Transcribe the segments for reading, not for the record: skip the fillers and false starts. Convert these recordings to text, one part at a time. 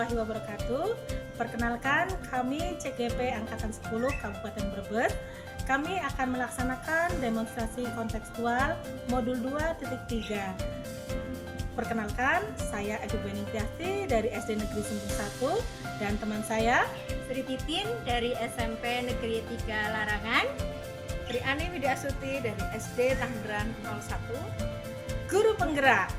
warahmatullahi wabarakatuh. Perkenalkan, kami CGP Angkatan 10 Kabupaten Brebes. Kami akan melaksanakan demonstrasi kontekstual modul 2.3. Perkenalkan, saya Edu Beningtyasti dari SD Negeri Sumbung 1 dan teman saya Sri Titin dari SMP Negeri 3 Larangan. Tri Ani Widyasuti dari SD Tangerang 01. Guru penggerak,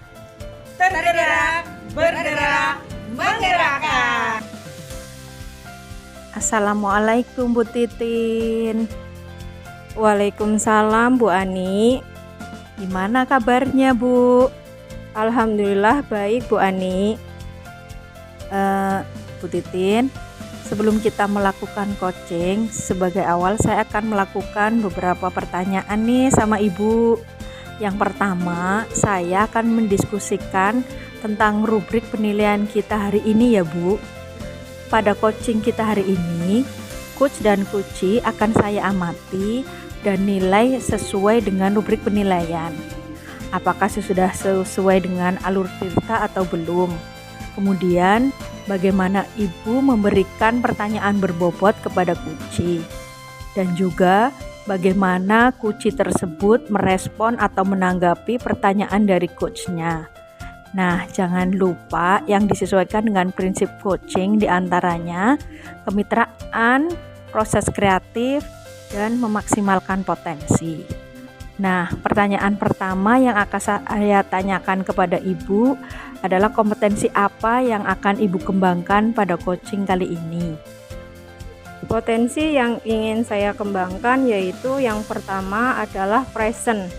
tergerak, bergerak, menggerakkan. Assalamualaikum Bu Titin. Waalaikumsalam Bu Ani. Gimana kabarnya Bu? Alhamdulillah baik Bu Ani. Bu Titin, sebelum kita melakukan coaching, sebagai awal saya akan melakukan beberapa pertanyaan nih sama Ibu. Yang pertama, saya akan mendiskusikan tentang rubrik penilaian kita hari ini ya Bu. Pada coaching kita hari ini, coach dan coachee akan saya amati dan nilai sesuai dengan rubrik penilaian. Apakah sudah sesuai dengan alur cerita atau belum? Kemudian, bagaimana Ibu memberikan pertanyaan berbobot kepada coachee? Dan juga, bagaimana coachee tersebut merespon atau menanggapi pertanyaan dari coachnya. Nah, jangan lupa yang disesuaikan dengan prinsip coaching diantaranya kemitraan, proses kreatif, dan memaksimalkan potensi. Nah, pertanyaan pertama yang akan saya tanyakan kepada Ibu adalah kompetensi apa yang akan Ibu kembangkan pada coaching kali ini? Potensi yang ingin saya kembangkan yaitu yang pertama adalah present,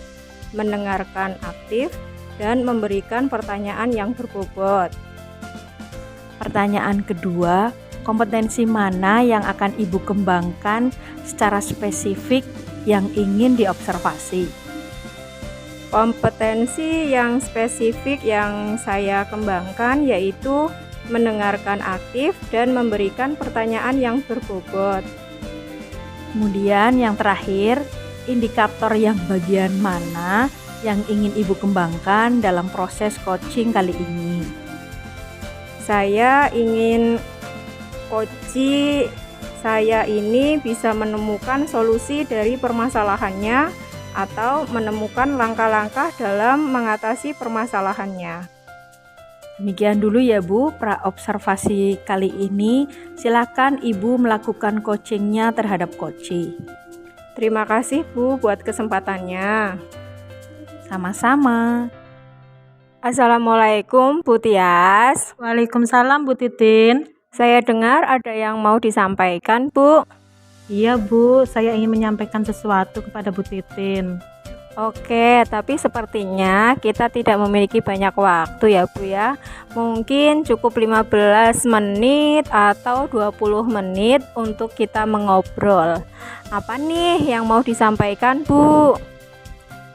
mendengarkan aktif, dan memberikan pertanyaan yang berbobot. Pertanyaan kedua, kompetensi mana yang akan Ibu kembangkan secara spesifik yang ingin diobservasi? Kompetensi yang spesifik yang saya kembangkan yaitu mendengarkan aktif dan memberikan pertanyaan yang berbobot. Kemudian yang terakhir, indikator yang bagian mana yang ingin Ibu kembangkan dalam proses coaching kali ini? Saya ingin coachee saya ini bisa menemukan solusi dari permasalahannya atau menemukan langkah-langkah dalam mengatasi permasalahannya. Demikian dulu ya Bu, pra-observasi kali ini. Silakan Ibu melakukan coachingnya terhadap coachee. Terima kasih Bu buat kesempatannya. Sama-sama. Assalamualaikum Bu Tias. Waalaikumsalam Bu Titin. Saya dengar ada yang mau disampaikan Bu. Iya Bu, saya ingin menyampaikan sesuatu kepada Bu Titin. Oke, tapi sepertinya kita tidak memiliki banyak waktu ya Bu ya. Mungkin cukup 15 menit atau 20 menit untuk kita mengobrol. Apa nih yang mau disampaikan Bu?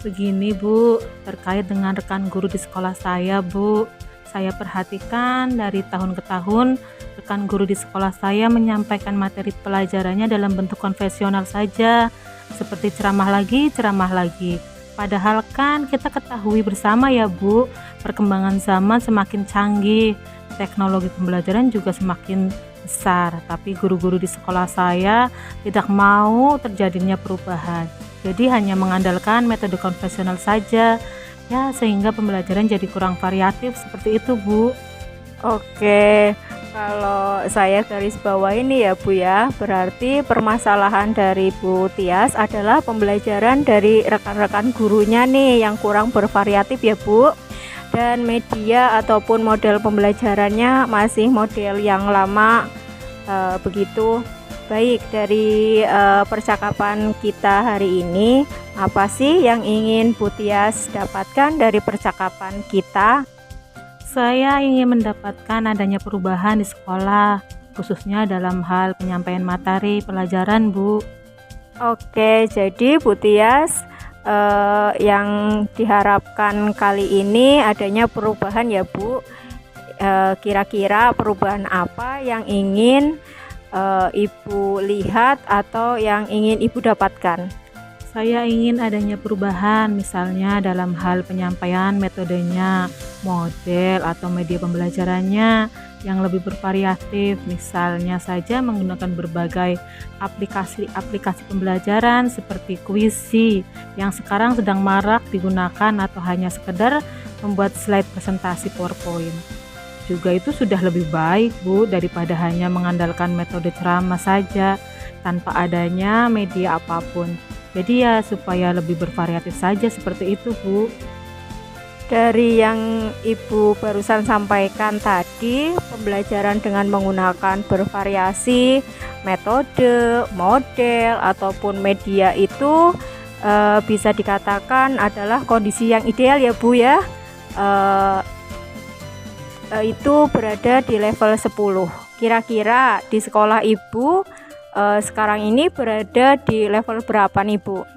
Begini Bu, terkait dengan rekan guru di sekolah saya Bu. Saya perhatikan dari tahun ke tahun, rekan guru di sekolah saya menyampaikan materi pelajarannya dalam bentuk konvensional saja, seperti ceramah lagi. Padahal kan kita ketahui bersama ya Bu, perkembangan zaman semakin canggih, teknologi pembelajaran juga semakin besar, tapi guru-guru di sekolah saya tidak mau terjadinya perubahan. Jadi hanya mengandalkan metode konvensional saja, ya sehingga pembelajaran jadi kurang variatif seperti itu Bu. Oke, kalau saya garis bawah ini ya Bu ya, berarti permasalahan dari Bu Tias adalah pembelajaran dari rekan-rekan gurunya nih yang kurang bervariatif ya Bu. Dan media ataupun model pembelajarannya masih model yang lama begitu. Baik, dari percakapan kita hari ini, apa sih yang ingin Bu Tias dapatkan dari percakapan kita? Saya ingin mendapatkan adanya perubahan di sekolah, khususnya dalam hal penyampaian materi pelajaran Bu. Oke, jadi Bu Tias yang diharapkan kali ini adanya perubahan ya Bu. Kira-kira perubahan apa yang ingin Ibu lihat atau yang ingin Ibu dapatkan? Saya ingin adanya perubahan, misalnya dalam hal penyampaian metodenya, model atau media pembelajarannya, yang lebih bervariatif, misalnya saja menggunakan berbagai aplikasi pembelajaran seperti Quizy yang sekarang sedang marak digunakan, atau hanya sekedar membuat slide presentasi PowerPoint. Juga itu sudah lebih baik, Bu, daripada hanya mengandalkan metode ceramah saja tanpa adanya media apapun. Jadi ya supaya lebih bervariatif saja seperti itu, Bu. Dari yang Ibu barusan sampaikan tadi, pembelajaran dengan menggunakan bervariasi metode, model, ataupun media itu bisa dikatakan adalah kondisi yang ideal ya Bu ya. Itu berada di level 10. Kira-kira di sekolah Ibu sekarang ini berada di level berapa nih Bu?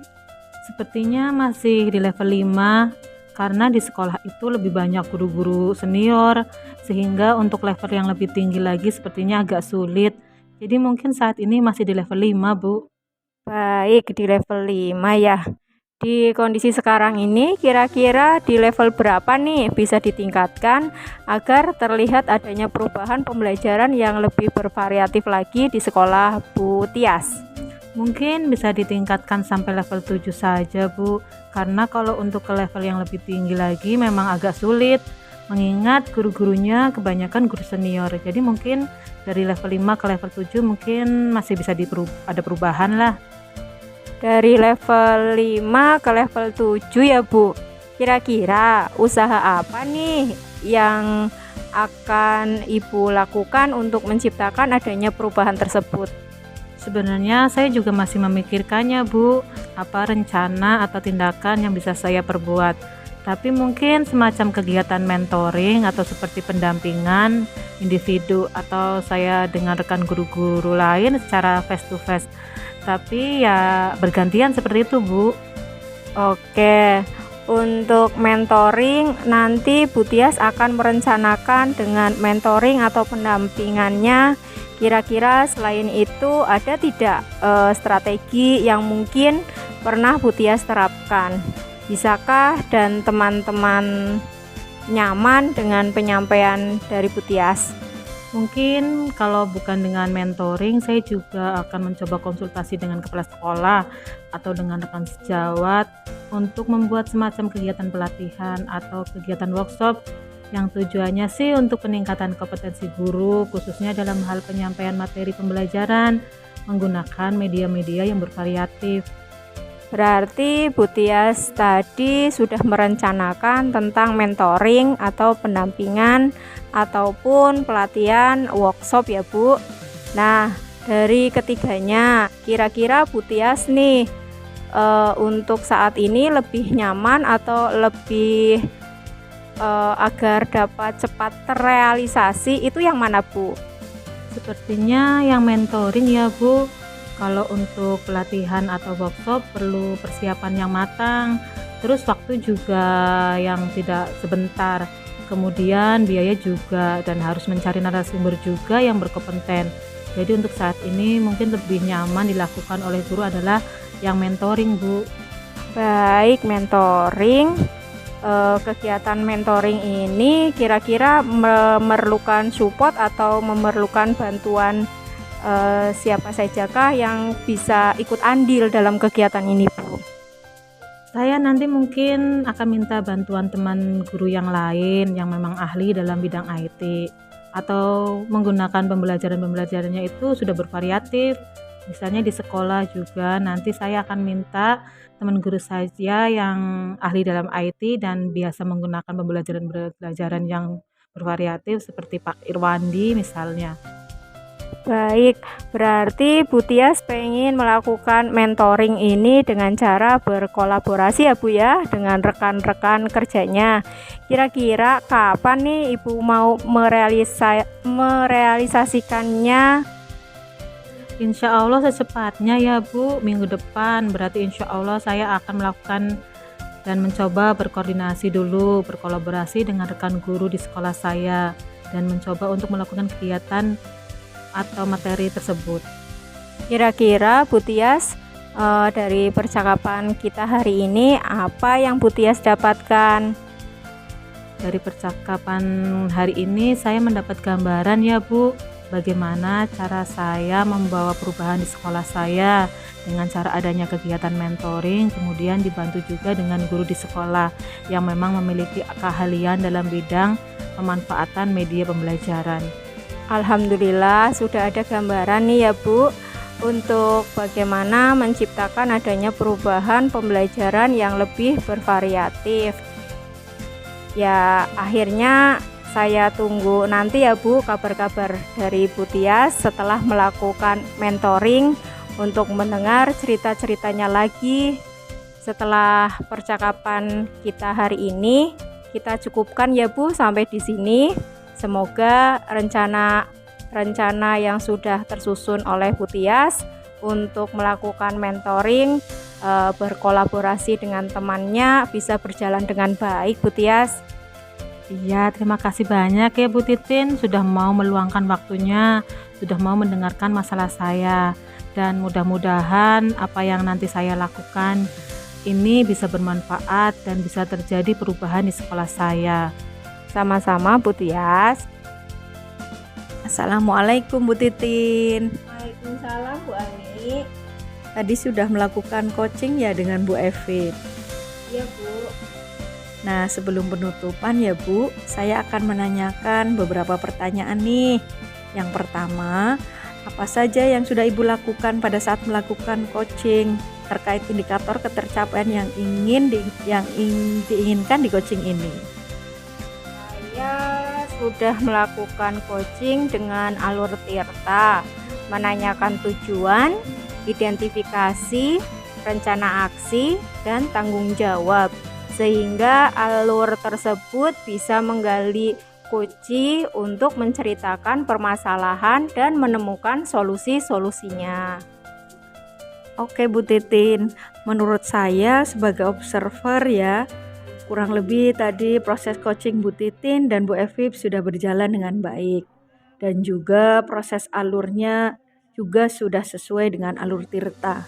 Sepertinya masih di level 5, karena di sekolah itu lebih banyak guru-guru senior, sehingga untuk level yang lebih tinggi lagi sepertinya agak sulit. Jadi mungkin saat ini masih di level 5, Bu. Baik, di level 5 ya. Di kondisi sekarang ini kira-kira di level berapa nih bisa ditingkatkan agar terlihat adanya perubahan pembelajaran yang lebih bervariatif lagi di sekolah Bu Tias? Mungkin bisa ditingkatkan sampai level 7 saja, Bu. Karena kalau untuk ke level yang lebih tinggi lagi memang agak sulit, mengingat guru-gurunya kebanyakan guru senior. Jadi mungkin dari level 5 ke level 7 mungkin masih bisa ada perubahan lah. Dari level 5 ke level 7 ya Bu. Kira-kira usaha apa nih yang akan Ibu lakukan untuk menciptakan adanya perubahan tersebut? Sebenarnya saya juga masih memikirkannya, Bu, apa rencana atau tindakan yang bisa saya perbuat. Tapi mungkin semacam kegiatan mentoring atau seperti pendampingan individu, atau saya dengan rekan guru-guru lain secara face to face. Tapi ya bergantian seperti itu, Bu. Oke, untuk mentoring nanti Bu Tias akan merencanakan dengan mentoring atau pendampingannya. Kira-kira selain itu ada tidak strategi yang mungkin pernah Bu Tias terapkan? Bisakah dan teman-teman nyaman dengan penyampaian dari Bu Tias? Mungkin kalau bukan dengan mentoring, saya juga akan mencoba konsultasi dengan kepala sekolah atau dengan rekan sejawat untuk membuat semacam kegiatan pelatihan atau kegiatan workshop yang tujuannya sih untuk peningkatan kompetensi guru, khususnya dalam hal penyampaian materi pembelajaran menggunakan media-media yang bervariatif. Berarti Bu Tias tadi sudah merencanakan tentang mentoring atau pendampingan ataupun pelatihan workshop ya Bu. Nah, dari ketiganya kira-kira Bu Tias nih untuk saat ini lebih nyaman atau lebih agar dapat cepat terrealisasi itu yang mana Bu? Sepertinya yang mentoring ya Bu. Kalau untuk pelatihan atau workshop perlu persiapan yang matang, terus waktu juga yang tidak sebentar, kemudian biaya juga, dan harus mencari narasumber juga yang berkompeten. Jadi untuk saat ini mungkin lebih nyaman dilakukan oleh guru adalah yang mentoring, Bu. Baik, mentoring. Kegiatan mentoring ini kira-kira memerlukan support atau memerlukan bantuan siapa sajakah yang bisa ikut andil dalam kegiatan ini Bu? Saya nanti mungkin akan minta bantuan teman guru yang lain yang memang ahli dalam bidang IT, atau menggunakan pembelajarannya itu sudah bervariatif. Misalnya di sekolah juga nanti saya akan minta teman guru saya yang ahli dalam IT dan biasa menggunakan pembelajaran yang bervariatif seperti Pak Irwandi misalnya. Baik, berarti Bu Tias pengen melakukan mentoring ini dengan cara berkolaborasi ya Bu ya dengan rekan-rekan kerjanya. Kira-kira kapan nih Ibu mau merealisasikannya? Insya Allah secepatnya ya Bu, minggu depan. Berarti insya Allah saya akan melakukan dan mencoba berkoordinasi dulu, berkolaborasi dengan rekan guru di sekolah saya, dan mencoba untuk melakukan kegiatan atau materi tersebut. Kira-kira Bu Tias dari percakapan kita hari ini apa yang Bu Tias dapatkan? Dari percakapan hari ini saya mendapat gambaran ya Bu, bagaimana cara saya membawa perubahan di sekolah saya dengan cara adanya kegiatan mentoring, kemudian dibantu juga dengan guru di sekolah yang memang memiliki keahlian dalam bidang pemanfaatan media pembelajaran. Alhamdulillah sudah ada gambaran nih ya Bu, untuk bagaimana menciptakan adanya perubahan pembelajaran yang lebih bervariatif. Ya, akhirnya saya tunggu nanti ya Bu kabar-kabar dari Bu Tias setelah melakukan mentoring untuk mendengar cerita-ceritanya lagi. Setelah percakapan kita hari ini, kita cukupkan ya Bu sampai di sini. Semoga rencana yang sudah tersusun oleh Bu Tias untuk melakukan mentoring berkolaborasi dengan temannya bisa berjalan dengan baik Bu Tias. Iya, terima kasih banyak ya Bu Titin sudah mau meluangkan waktunya, sudah mau mendengarkan masalah saya. Dan mudah-mudahan apa yang nanti saya lakukan ini bisa bermanfaat dan bisa terjadi perubahan di sekolah saya. Sama-sama Bu Tias. Assalamualaikum Bu Titin. Waalaikumsalam Bu Ani. Tadi sudah melakukan coaching ya dengan Bu Evi. Iya Bu. Nah, sebelum penutupan ya Bu, saya akan menanyakan beberapa pertanyaan nih. Yang pertama, apa saja yang sudah Ibu lakukan pada saat melakukan coaching terkait indikator ketercapaian yang diinginkan di coaching ini? Saya sudah melakukan coaching dengan alur Tirta, menanyakan tujuan, identifikasi, rencana aksi, dan tanggung jawab, sehingga alur tersebut bisa menggali kunci untuk menceritakan permasalahan dan menemukan solusi-solusinya. Oke Bu Titin, menurut saya sebagai observer ya, kurang lebih tadi proses coaching Bu Titin dan Bu Evi sudah berjalan dengan baik. Dan juga proses alurnya juga sudah sesuai dengan alur Tirta.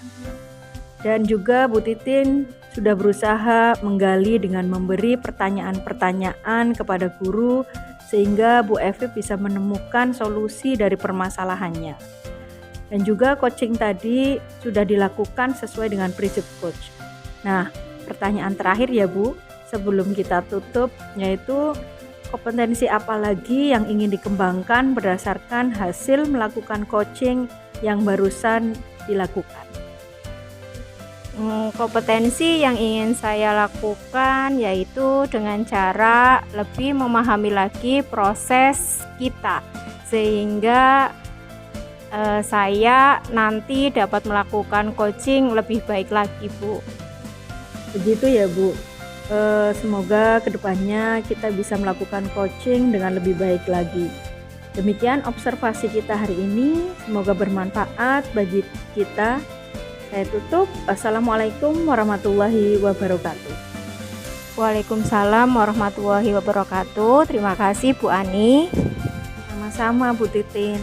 Dan juga Bu Titin sudah berusaha menggali dengan memberi pertanyaan-pertanyaan kepada guru sehingga Bu Evi bisa menemukan solusi dari permasalahannya. Dan juga coaching tadi sudah dilakukan sesuai dengan prinsip coach. Nah, pertanyaan terakhir ya Bu, sebelum kita tutup, yaitu kompetensi apa lagi yang ingin dikembangkan berdasarkan hasil melakukan coaching yang barusan dilakukan? Kompetensi yang ingin saya lakukan yaitu dengan cara lebih memahami lagi proses kita, sehingga saya nanti dapat melakukan coaching lebih baik lagi Bu. Begitu ya Bu. Semoga kedepannya kita bisa melakukan coaching dengan lebih baik lagi. Demikian observasi kita hari ini, semoga bermanfaat bagi kita. Saya tutup. Assalamualaikum warahmatullahi wabarakatuh. Waalaikumsalam warahmatullahi wabarakatuh. Terima kasih Bu Ani. Sama-sama Bu Titin.